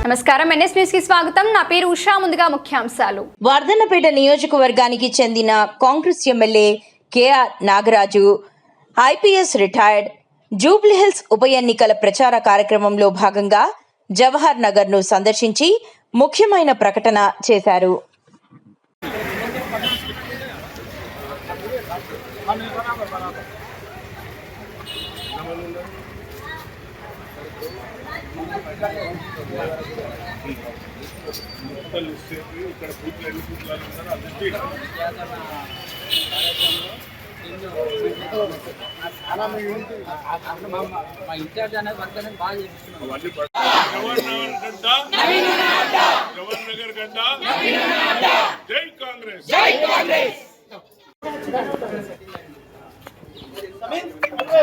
నమస్కారం, NS news కి స్వాగతం. నా పేరు ఉషా. ముందుగా ముఖ్యాంశాలు. వర్ధన్నపేట నియోజకవర్గానికి చెందిన Congress MLA K R Nagaraju IPS retired Jubilee Hills ఉప ఎన్నికల ప్రచార కార్యక్రమంలో భాగంగా జవహర్ నగర్ ను సందర్శించి ముఖ్యమైన ప్రకటన చేశారు.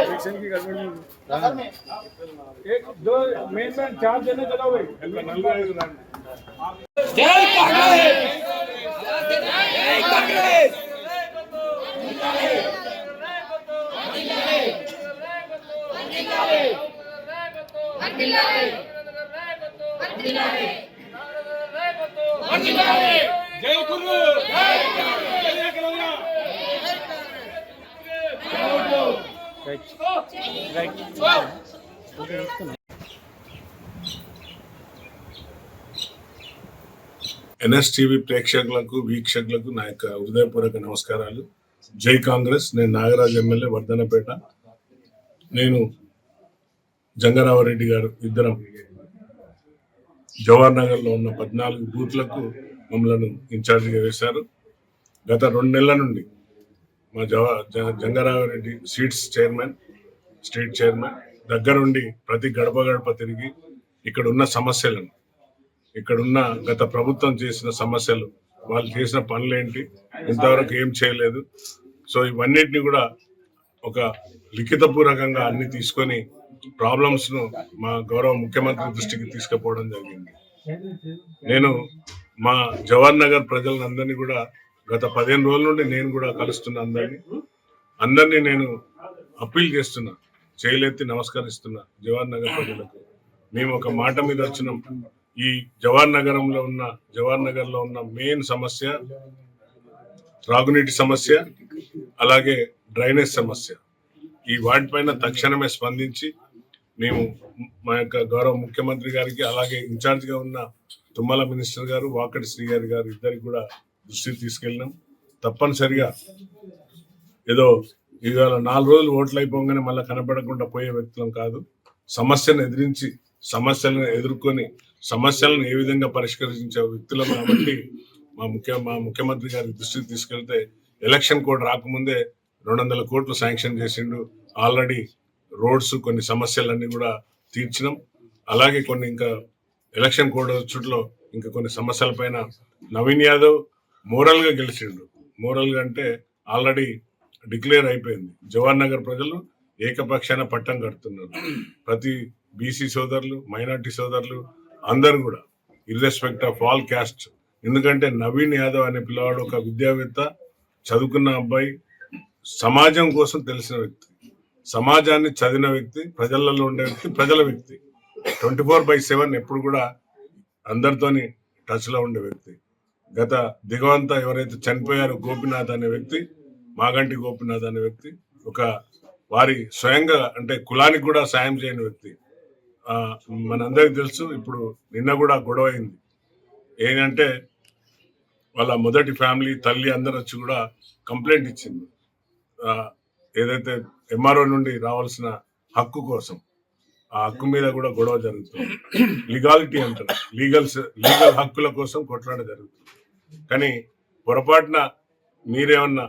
इलेक्शन की गड़बड़ी में एक दो मेन चार जने चलो भाई जय कांग्रेस जय कांग्रेस जय गुरु ఎన్ఎస్టీవీ ప్రేక్షకులకు వీక్షకులకు నా యొక్క హృదయపూర్వక నమస్కారాలు. జై కాంగ్రెస్. నేను నాగరాజ్ ఎమ్మెల్యే వర్ధన్నపేట. నేను జంగారావరెడ్డి గారు ఇద్దరం జవహర్ నగర్లో ఉన్న 14 బూత్లకు మమ్మల్ని ఇన్ఛార్జిగా వేశారు. గత 2 నెలల నుండి మా జంగారావరెడ్డి సీట్స్ చైర్మన్, స్టేట్ చైర్మన్ దగ్గరుండి ప్రతి గడప గడప తిరిగి ఇక్కడున్న సమస్యలను, ఇక్కడున్న గత ప్రభుత్వం చేసిన సమస్యలు, వాళ్ళు చేసిన పనులేంటి, ఇంతవరకు ఏం చేయలేదు, సో ఇవన్నిటిని కూడా ఒక లిఖితపూర్వకంగా అన్ని తీసుకొని ప్రాబ్లమ్స్ ను మా గౌరవ ముఖ్యమంత్రి దృష్టికి తీసుకుపోవడం జరిగింది. నేను మా జవహర్ నగర్ ప్రజలందరినీ కూడా గత 15 రోజుల నుండి నేను కూడా కలుస్తున్నా. అందరినీ నేను అప్పీల్ చేస్తున్నా, చేయలెత్తి నమస్కరిస్తున్నా జవహర్ నగర్ ప్రజలకు. మేము ఒక మాట మీద వచ్చినాం. ఈ జవహర్ నగర్ లో ఉన్న మెయిన్ సమస్య త్రాగునీటి సమస్య, అలాగే డ్రైనేజ్ సమస్య. ఈ వాటిపైన తక్షణమే స్పందించి మేము మా యొక్క గౌరవ ముఖ్యమంత్రి గారికి, అలాగే ఇన్ఛార్జ్ గా ఉన్న తుమ్మల మినిస్టర్ గారు, వాకటి శ్రీగారి గారు ఇద్దరికి కూడా దృష్టికి తీసుకెళ్ళినాం. తప్పనిసరిగా ఏదో ఇవాళ 4 రోజులు ఓట్లు అయిపోగానే మళ్ళీ కనపడకుండా పోయే వ్యక్తులం కాదు. సమస్యను ఎదిరించి, సమస్యలను ఎదుర్కొని, సమస్యలను ఏ విధంగా పరిష్కరించే వ్యక్తులం కాబట్టి మా ముఖ్యమంత్రి గారి దృష్టికి తీసుకెళ్తే ఎలక్షన్ కోడ్ రాకముందే 200 కోట్లు శాంక్షన్ చేసిండు. ఆల్రెడీ రోడ్స్, కొన్ని సమస్యలన్నీ కూడా తీర్చినాం. అలాగే కొన్ని ఇంకా ఎలక్షన్ కోడ్ చుట్టూ ఇంకా కొన్ని సమస్యల పైన నవీన్ యాదవ్ మోరల్ గా గెలిచిండు. మోరల్ గా అంటే ఆల్రెడీ డిక్లేర్ అయిపోయింది. జవహర్ నగర్ ప్రజలు ఏకపక్షాన పట్టం కడుతున్నారు. ప్రతి బీసీ సోదరులు, మైనార్టీ సోదరులు అందరూ కూడా ఇర్రెస్పెక్ట్ ఆఫ్ ఆల్ క్యాస్ట్. ఎందుకంటే నవీన్ యాదవ్ అనే పిల్లవాడు ఒక విద్యావేత్త, చదువుకున్న అబ్బాయి, సమాజం కోసం తెలిసిన వ్యక్తి, సమాజాన్ని చదివిన వ్యక్తి, ప్రజలలో ఉండే వ్యక్తి, ప్రజల వ్యక్తి, 24/7 ఎప్పుడు కూడా అందరితోని టచ్ లో ఉండే వ్యక్తి. గత దిగవంత ఎవరైతే చనిపోయారో గోపినాథ్ అనే వ్యక్తి, మాగంటి గోపినాథ్ అనే వ్యక్తి, ఒక వారి స్వయంగా అంటే కులానికి కూడా సాయం చేయని వ్యక్తి. మనందరికి తెలుసు. ఇప్పుడు నిన్న కూడా గొడవ అయింది. ఏంటంటే వాళ్ళ మొదటి ఫ్యామిలీ తల్లి అందరు వచ్చి కూడా కంప్లైంట్ ఇచ్చింది. ఏదైతే ఎంఆర్ఓ నుండి రావాల్సిన హక్కు కోసం, ఆ హక్కు మీద కూడా గొడవ జరుగుతుంది. లీగాలిటీ అంటారు, లీగల్ హక్కుల కోసం కొట్లాడ జరుగుతుంది. కానీ పొరపాటున మీరేమన్నా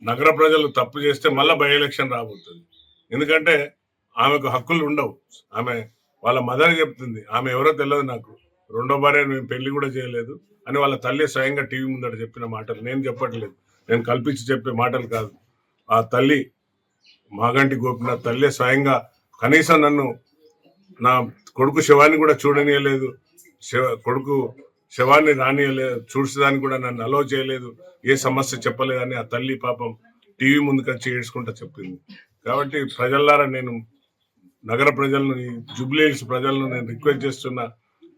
నగర ప్రజలు తప్పు చేస్తే మళ్ళా బై ఎలక్షన్ రాబోతుంది. ఎందుకంటే ఆమెకు హక్కులు ఉండవు. ఆమె వాళ్ళ మదర్ చెప్తుంది, ఆమె ఎవరో తెలియదు నాకు, 2వ భార్య మేము పెళ్లి కూడా చేయలేదు అని వాళ్ళ తల్లి స్వయంగా టీవీ ముందట చెప్పిన మాటలు. నేను చెప్పట్లేదు, నేను కల్పించి చెప్పే మాటలు కాదు. ఆ తల్లి మాగంటి గోపినాథ్ తల్లి స్వయంగా కనీసం నన్ను, నా కొడుకు శవాన్ని కూడా చూడనీయలేదు, కొడుకు శవాన్ని రానియలేదు, చూసేదానికి కూడా నన్ను అలో చేయలేదు, ఏ సమస్య చెప్పలేదని ఆ తల్లి పాపం టీవీ ముందుకు వచ్చి ఏడ్చుకుంటా చెప్పింది. కాబట్టి ప్రజలారా, నేను నగర ప్రజలను, ఈ జూబ్లీహిల్స్ ప్రజలను నేను రిక్వెస్ట్ చేస్తున్నా,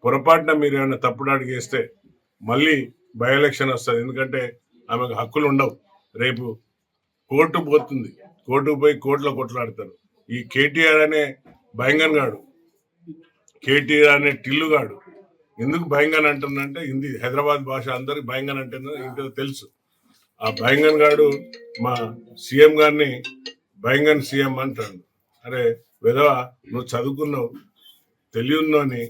పొరపాటున మీరు ఏమైనా తప్పుడు అడిగేస్తే మళ్ళీ బై ఎలక్షన్ వస్తుంది. ఎందుకంటే ఆమెకు హక్కులు ఉండవు. రేపు కోర్టు పోతుంది, కోర్టుకు పోయి కోర్టులో కొట్లాడతారు. ఈ కేటీఆర్ అనే భయంగన్ గాడు, కేటీఆర్ అనే టిల్లుగాడు ఎందుకు భయంగన్ అంటుందంటే హిందీ హైదరాబాద్ భాష అందరికి భయంగన్ అంటే ఇంట్లో తెలుసు. ఆ భయంగన్ గాడు మా సీఎం గారిని భయంగన్ సీఎం అంటాడు. అరే విధవ, నువ్వు చదువుకున్నావు, తెలియని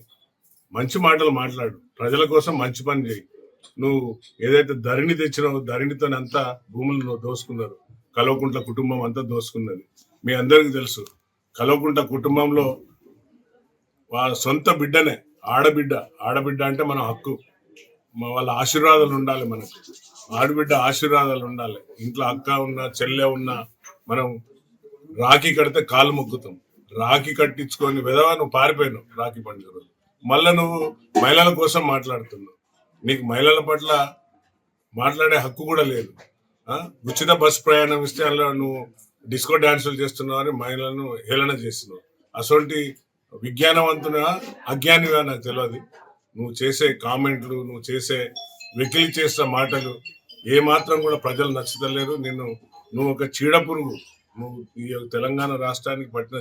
మంచి మాటలు మాట్లాడు, ప్రజల కోసం మంచి పని చేయి. నువ్వు ఏదైతే ధరణి తెచ్చినావు, ధరణితో అంతా భూములు నువ్వు దోసుకున్నారు. కల్వకుంట్ల కుటుంబం అంతా దోసుకున్నది. మీ అందరికీ తెలుసు. కల్వకుంట్ల కుటుంబంలో వాళ్ళ సొంత బిడ్డనే ఆడబిడ్డ అంటే మన హక్కు, వాళ్ళ ఆశీర్వాదాలు ఉండాలి. మనకు ఆడబిడ్డ ఆశీర్వాదాలు ఉండాలి. ఇంట్లో అక్క ఉన్నా చెల్లె ఉన్నా మనం రాఖీ కడితే కాలు మొక్కుతాం. రాఖీ కట్టించుకొని విధవా నువ్వు పారిపోయినావు రాఖీ పండుగ రోజు. మళ్ళా నువ్వు మహిళల కోసం మాట్లాడుతున్నావు. నీకు మహిళల పట్ల మాట్లాడే హక్కు కూడా లేదు. ఉచిత బస్సు ప్రయాణం ఇస్తే అందులో నువ్వు డిస్కో డాన్సులు చేస్తున్నావు అని మహిళలను హేళన చేస్తున్నావు. అసొంటి విజ్ఞానవంతునా అజ్ఞానిగా నాకు తెలియదు. నువ్వు చేసే కామెంట్లు, నువ్వు చేసే వెకిలి చేసిన మాటలు ఏమాత్రం కూడా ప్రజలు నచ్చుతలేరు. నువ్వు ఒక చీడపురుగు. నువ్వు ఈ తెలంగాణ రాష్ట్రానికి పట్టిన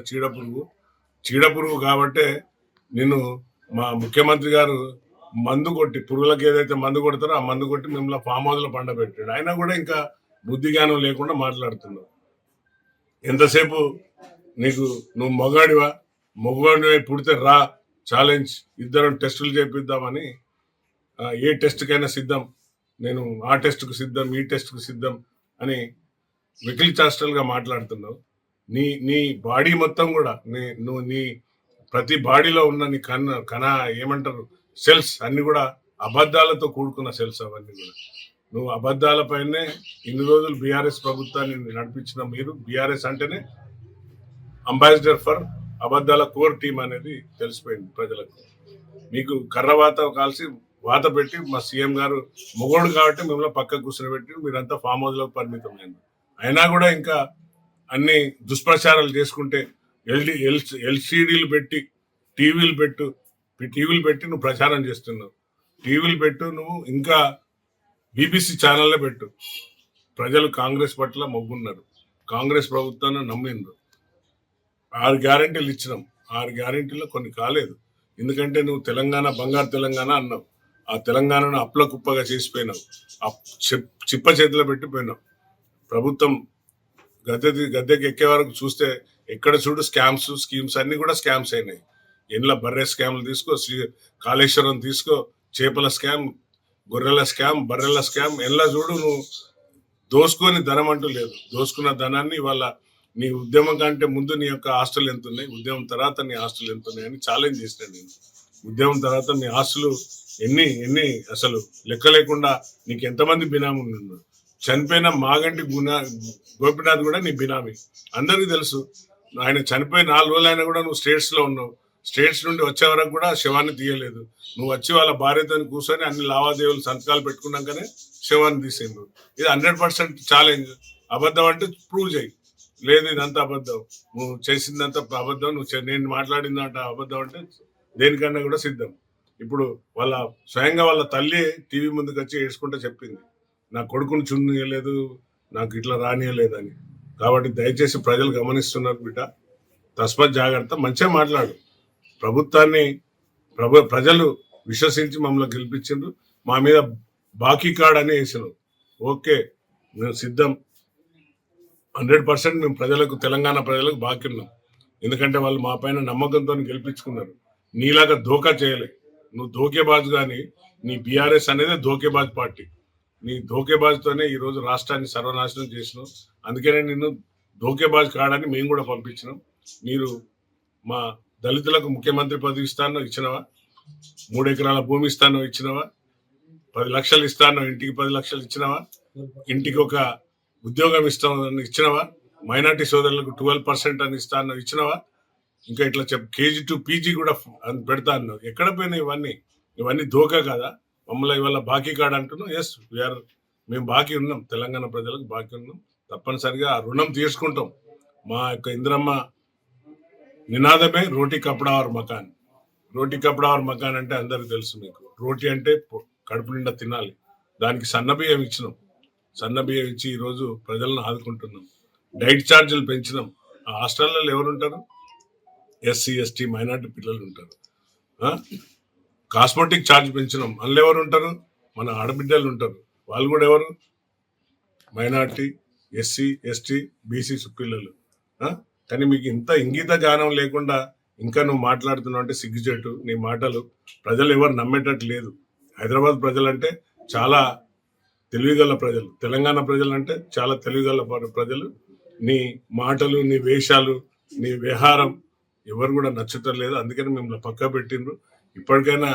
చీడపురుగు కాబట్టే నిన్ను మా ముఖ్యమంత్రి గారు మందు కొట్టి, పురుగులకు ఏదైతే మందు కొడతారో ఆ మందు కొట్టి మిమ్మల్ని ఫామ్ హౌస్లో పండబెట్టాడు. అయినా కూడా ఇంకా బుద్ధి జ్ఞానం లేకుండా మాట్లాడుతున్నావు. ఎంతసేపు నువ్వు మగవాడివై పుడితే రా, ఛాలెంజ్, ఇద్దరం టెస్టులు చేపిద్దామని, ఏ టెస్ట్కైనా సిద్ధం, నేను ఆ టెస్ట్కు సిద్ధం, ఈ టెస్ట్కు సిద్ధం అని వెకిలి చాస్టల్గా మాట్లాడుతున్నావు. నీ బాడీ మొత్తం కూడా నీ ప్రతి బాడీలో ఉన్న నీ ఏమంటారు సెల్స్ అన్ని కూడా అబద్ధాలతో కూడుకున్న సెల్స్. అవన్నీ కూడా నువ్వు అబద్ధాలపైనే ఇన్ని రోజులు బీఆర్ఎస్ ప్రభుత్వాన్ని నడిపించిన మీరు. బీఆర్ఎస్ అంటేనే అంబాసిడర్ ఫర్ అబద్ధాల కోర్ టీం అనేది తెలిసిపోయింది ప్రజలకు. మీకు కర్రవాత కాల్సి వాత పెట్టి మా సీఎం గారు మొగోడు కాబట్టి మిమ్మల్ని పక్కకు కూర్చొని పెట్టి మీరంతా ఫామ్ హౌస్లోకి పరిమితమైంది. అయినా కూడా ఇంకా అన్ని దుష్ప్రచారాలు చేసుకుంటే ఎల్సీడీలు పెట్టి టీవీలు పెట్టి నువ్వు ప్రచారం చేస్తున్నావు. టీవీలు పెట్టు, నువ్వు ఇంకా బీబీసీ ఛానల్లే పెట్టు. ప్రజలు కాంగ్రెస్ పట్ల మొగ్గున్నారు, కాంగ్రెస్ ప్రభుత్వాన్ని నమ్మిండ్రు. 6 గ్యారెంటీలు ఇచ్చినాం. 6 గ్యారెంటీలో కొన్ని కాలేదు. ఎందుకంటే నువ్వు తెలంగాణ బంగారు తెలంగాణ అన్నావు. ఆ తెలంగాణను అప్పుల కుప్పగా చేసిపోయినావు. చిప్ప చేతిలో పెట్టిపోయినావు. ప్రభుత్వం గద్దెకి ఎక్కే వరకు చూస్తే ఎక్కడ చూడు స్కీమ్స్ అన్ని కూడా స్కామ్స్ అయినాయి. ఇంట్లో బర్రె స్కామ్లు తీసుకో, కాళేశ్వరం తీసుకో, చేపల స్కామ్, గొర్రెల స్కామ్, బర్రెల స్కామ్, ఎలా చూడు నువ్వు దోసుకొని ధనం అంటూ లేదు. దోసుకున్న ధనాన్ని ఇవాళ నీ ఉద్యమం కంటే ముందు నీ యొక్క ఆస్తులు ఎంత ఉన్నాయి, ఉద్యమం తర్వాత నీ ఆస్తులు ఎంత ఉన్నాయి అని ఛాలెంజ్ చేసిన నేను. ఉద్యమం తర్వాత నీ ఆస్తులు ఎన్ని అసలు లెక్క లేకుండా నీకు ఎంతమంది బినామీలు ఉన్నారు. చనిపోయిన మాగంటి గోపినాథ్ కూడా నీ బినామీ, అందరికీ తెలుసు. ఆయన చనిపోయి 4 రోజులు అయినా కూడా నువ్వు స్టేట్స్లో ఉన్నావు. స్టేట్స్ నుండి వచ్చే వరకు కూడా శవాన్ని తీయలేదు. నువ్వు వచ్చి వాళ్ళ భార్యతో కూర్చొని అన్ని లావాదేవీలు సంతకాలు పెట్టుకున్నాకనే శవాన్ని తీసేందు. ఇది 100% ఛాలెంజ్. అబద్ధం అంటే ప్రూవ్ చేయి. లేదు ఇదంతా అబద్ధం, నువ్వు చేసిందంతా అబద్ధం, నేను మాట్లాడిందంట అబద్ధం అంటే దేనికన్నా కూడా సిద్ధం. ఇప్పుడు స్వయంగా వాళ్ళ తల్లి టీవీ ముందుకు వచ్చి ఏడ్చుకుంటూ చెప్పింది, నా కొడుకుని చున్నీయలేదు, నాకు ఇట్లా రానియలేదు అని. కాబట్టి దయచేసి ప్రజలు గమనిస్తున్నారు బిడ్డ, తస్మత్ జాగ్రత్త. మంచిగా మాట్లాడు. ప్రభుత్వాన్ని ప్రజలు విశ్వసించి మమ్మల్ని గెలిపించిండ్రు. మా మీద బాకీ కార్డ్ అని వేసినారు. ఓకే, మేము సిద్ధం. 100% మేము తెలంగాణ ప్రజలకు బాకీ ఉన్నాం. ఎందుకంటే వాళ్ళు మా పైన నమ్మకంతో గెలిపించుకున్నారు. నీలాగా ధోకా చేయలే. నువ్వు ధోకేబాజు కానీ, నీ బీఆర్ఎస్ అనేది ధోకేబాజ్ పార్టీ. నీ ధోకేబాజ్తోనే ఈరోజు రాష్ట్రాన్ని సర్వనాశనం చేసినావు. అందుకనే నిన్ను ధోకేబాజ్ కాడని మేము కూడా పంపించినాం. మీరు మా దళితులకు ముఖ్యమంత్రి పదవి ఇస్తానో ఇచ్చినవా? 3 ఎకరాల భూమి ఇస్తానో ఇచ్చినవా? 10 లక్షలు ఇస్తానో, ఇంటికి 10 లక్షలు ఇచ్చినవా? ఇంటికి ఒక ఉద్యోగం ఇస్తానని ఇచ్చినవా? మైనార్టీ సోదరులకు 12% అని ఇస్తానో ఇచ్చినవా? ఇంకా ఇట్లా KG to PG కూడా పెడతా అన్నావు. ఎక్కడ పోయినాయి ఇవన్నీ ధోకా కదా? మమ్మల్ని ఇవాళ బాకీ కార్డు అంటున్నాం. ఎస్, మేము బాకీ ఉన్నాం, తెలంగాణ ప్రజలకు బాకీ ఉన్నాం. తప్పనిసరిగా ఆ రుణం తీసుకుంటాం. మా యొక్క ఇంద్రమ్మ నినాదమే రోటీ కపడా ఆర్ మకాన్. రోటీ కపడా ఆర్ మకాన్ అంటే అందరికి తెలుసు మీకు. రోటీ అంటే కడుపు నిండా తినాలి. దానికి సన్నబియ్యం ఇచ్చినాం. సన్నబియ్యం ఇచ్చి ఈరోజు ప్రజలను ఆదుకుంటున్నాం. డైట్ ఛార్జీలు పెంచినాం. ఆ హాస్టల్లో ఎవరుంటారు? ఎస్సీ ఎస్టీ మైనార్టీ పిల్లలు ఉంటారు. కాస్మెటిక్ ఛార్జ్ పెంచినాం. అందులో ఎవరు ఉంటారు? మన ఆడబిడ్డలు ఉంటారు. వాళ్ళు కూడా ఎవరు? మైనార్టీ, ఎస్సీ ఎస్టీ బీసీ పిల్లలు. కానీ మీకు ఇంత ఇంగిత జ్ఞానం లేకుండా ఇంకా నువ్వు మాట్లాడుతున్నావు అంటే సిగ్గుచేటు. నీ మాటలు ప్రజలు ఎవరు నమ్మేటట్టు లేదు. హైదరాబాద్ ప్రజలు అంటే చాలా తెలివిగల ప్రజలు, తెలంగాణ ప్రజలు అంటే చాలా తెలివిగల ప్రజలు. నీ మాటలు, నీ వేషాలు, నీ వ్యవహారం ఎవరు కూడా నచ్చటం లేదు. అందుకని మిమ్మల్ని పక్క పెట్టిండ్రు. ఇప్పటికైనా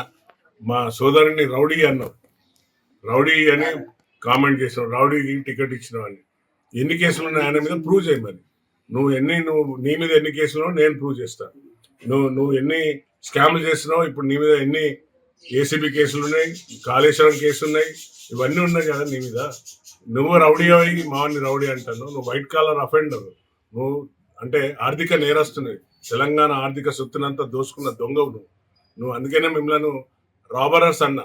మా సోదరుని రౌడీ అన్నావు, రౌడీ అని కామెంట్ చేసినావు, రౌడీకి టికెట్ ఇచ్చినావు అని. ఎన్ని కేసులు ఉన్నాయి ఆయన మీద ప్రూవ్ చేయి. మరి నువ్వు నీ మీద ఎన్ని కేసులు నేను ప్రూవ్ చేస్తాను. నువ్వు ఎన్ని స్కామ్లు చేస్తున్నావు, ఇప్పుడు నీ మీద ఎన్ని ఏసీబీ కేసులు ఉన్నాయి, కాళేశ్వరం కేసు ఉన్నాయి, ఇవన్నీ ఉన్నాయి కదా నీ మీద. నువ్వు రౌడీ అయ్యి మావాడిని రౌడీ అంటాను. నువ్వు వైట్ కాలర్ అఫెండర్. నువ్వు అంటే ఆర్థిక నేరస్తున్నవి. తెలంగాణ ఆర్థిక సొత్తునంతా దోసుకున్న దొంగవు నువ్వు. అందుకనే మిమ్మల్ని రాబరర్స్ అన్న.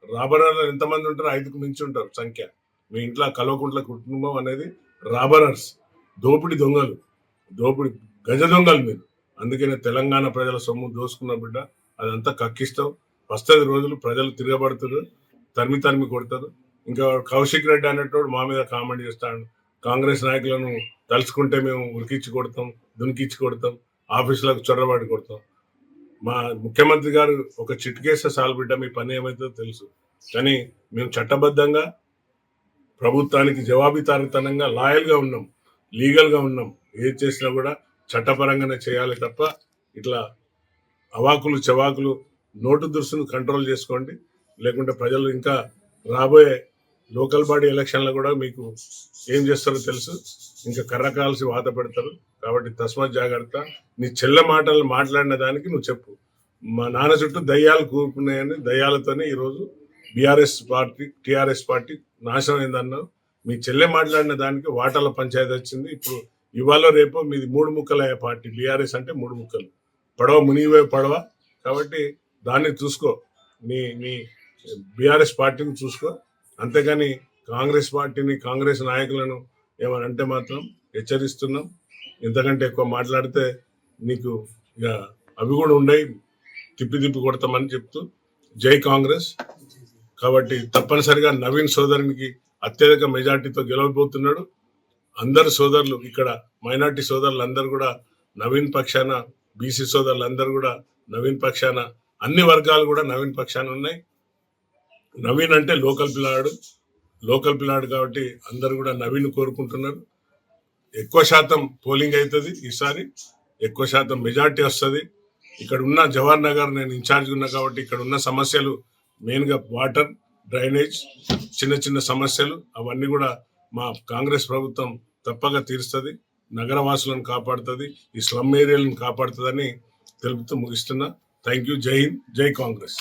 రాబరర్లు ఎంతమంది ఉంటారు? 5కు మించి ఉంటారు సంఖ్య. మీ ఇంట్లో కల్వకుంట్ల కుటుంబం అనేది రాబరర్స్, దోపిడి దొంగలు, దోపిడి గజ దొంగలు మీరు. అందుకనే తెలంగాణ ప్రజల సొమ్ము దోసుకున్న బిడ్డ అదంతా కక్కిస్తావు. వస్తుంది రోజులు, ప్రజలు తిరగబడుతారు, తరిమి కొడతారు. ఇంకా కౌశిక్ రెడ్డి అనేటోడు మా మీద కామెంట్ చేస్తాడు. కాంగ్రెస్ నాయకులను తలుచుకుంటే మేము ఉరికిచ్చి కొడతాం, దునికిచ్చి కొడతాం, ఆఫీసులకు చొరబడి కొడతాం. మా ముఖ్యమంత్రి గారు ఒక చిట్కేస్తే చాలు బిడ్డ, మీ పని ఏమైతుందో తెలుసు. కానీ మేము చట్టబద్ధంగా ప్రభుత్వానికి జవాబుదారీతనంగా లాయల్గా ఉన్నాం, లీగల్గా ఉన్నాం. ఏది చేసినా కూడా చట్టపరంగానే చేయాలి తప్ప ఇట్లా అవాకులు చవాకులు నోటు దురుసును కంట్రోల్ చేసుకోండి. లేకుంటే ప్రజలు ఇంకా రాబోయే లోకల్ బాడీ ఎలక్షన్లో కూడా మీకు ఏం చేస్తారో తెలుసు. ఇంకా కర్ర కాల్సి వాత పెడతారు. కాబట్టి తస్మాత్ జాగ్రత్త. నీ చెల్లె మాటలు మాట్లాడిన దానికి నువ్వు చెప్పు. మా నాన్న చుట్టూ దయ్యాలు కూరుకున్నాయని, దయ్యాలతోనే ఈరోజు టీఆర్ఎస్ పార్టీ నాశనం అయిందన్నావు. మీ చెల్లె మాట్లాడిన దానికి వాటాల పంచాయతీ వచ్చింది. ఇప్పుడు ఇవాళ రేపు మీది 3 ముక్కలయ్యే పార్టీ. బీఆర్ఎస్ అంటే 3 ముక్కలు. పడవ మునిగివే పడవ. కాబట్టి దాన్ని చూసుకో. నీ బీఆర్ఎస్ పార్టీని చూసుకో. అంతేగాని కాంగ్రెస్ పార్టీని, కాంగ్రెస్ నాయకులను ఏమనంటే మాత్రం హెచ్చరిస్తున్నాం. ఇంతకంటే ఎక్కువ మాట్లాడితే నీకు ఇక అవి కూడా ఉండయి, తిప్పి కొడతామని చెప్తూ జై కాంగ్రెస్. కాబట్టి తప్పనిసరిగా నవీన్ సోదరునికి అత్యధిక మెజార్టీతో గెలవబోతున్నాడు. అందరు సోదరులు, ఇక్కడ మైనార్టీ సోదరులు అందరూ కూడా నవీన్ పక్షాన, బీసీ సోదరులు అందరూ కూడా నవీన్ పక్షాన, అన్ని వర్గాలు కూడా నవీన్ పక్షాన ఉన్నాయి. నవీన్ అంటే లోకల్ పిల్లాడు కాబట్టి అందరు కూడా నవీన్ కోరుకుంటున్నారు. ఎక్కువ శాతం పోలింగ్ అవుతుంది ఈసారి, ఎక్కువ శాతం మెజార్టీ వస్తుంది. ఇక్కడ ఉన్న జవహర్ నగర్ నేను ఇన్ఛార్జ్ ఉన్నా కాబట్టి ఇక్కడ ఉన్న సమస్యలు మెయిన్గా వాటర్, డ్రైనేజ్, చిన్న సమస్యలు అవన్నీ కూడా మా కాంగ్రెస్ ప్రభుత్వం తప్పగా తీరుస్తుంది. నగరవాసులను కాపాడుతుంది, ఈ స్లమ్ ఏరియాలను కాపాడుతుందని తెలుపుతూ ముగిస్తున్నా. Thank you. జై హింద్, జై కాంగ్రెస్.